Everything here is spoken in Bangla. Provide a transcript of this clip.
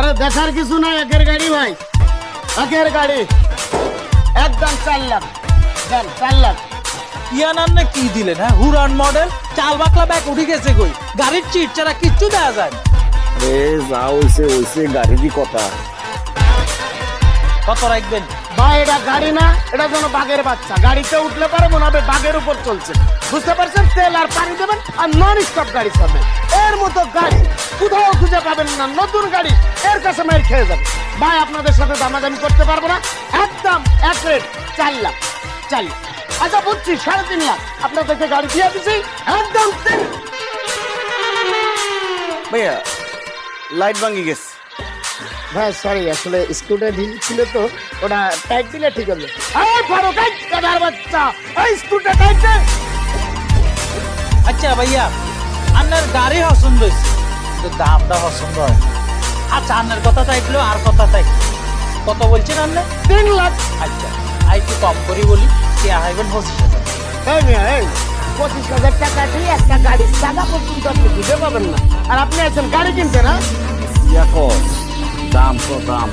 আরে দেখার কিছু নাই, একের গাড়ি ভাই, একের গাড়ি, একদম 4 লাখ দেন, 4 লাখ। ইয়ানার না কি দিলেন? হ্যাঁ, হুরান মডেল, চাল বাকলা ব্যাগ উঠে গেছে কই, গাড়ির চিট ছাড়া কিচ্ছু দেওয়া যায় না। এ যা হইছে গাড়িরই কথা। কত রাখবেন ভাই? এটা গাড়ি না, এটা যেন বাঘের বাচ্চা, গাড়িতে উঠলে পারে মনে হবে বাঘের উপর চলছে, বুঝতে পারছেন? তেল আর পানি দেবেন আর নন স্টপ গাড়ি চালাবেন। এর মতো গাড়ি কোথাও খুঁজে পাবেন না, নতুন গাড়ি, এর কাছে মাইর খেয়ে যাবে। ভাই আপনাদের সাথে দামাদামি করতে পারবো না, একদম এক রেট 4 লাখ, 4 লাখ। আচ্ছা বুঝছি, 3.5 লাখ আপনাদেরকে গাড়ি দিয়ে দিচ্ছি, একদম 3। ভাইয়া লাইট ভাঙি গেছে। ভাই সরি, আসলে স্ক্রুটা ঢিল ছিল তো, ওটা টাইট দিলে ঠিক হবে। এই ফারুক, এই গাধার বাচ্চা, এই স্ক্রুটা টাইট দে। আচ্ছা ভাইয়া, আপনার গাড়ি পছন্দ হয়েছে, কিন্তু দামটা পছন্দ হয় না। আচ্ছা আপনার কথা চাইছিল আর কথা চাই, কত বলছেন আপনি? 3 লাখ। আচ্ছা আর একটু কম করি বলি, কে হাইবেন 25,000। এই মিয়া, এই 25,000 টাকা দিয়ে একটা গাড়ির টাকা পর্যন্ত আপনি দিতে পারবেন না, আর আপনি আছেন গাড়ি কিনতে না? দাম তো দাম।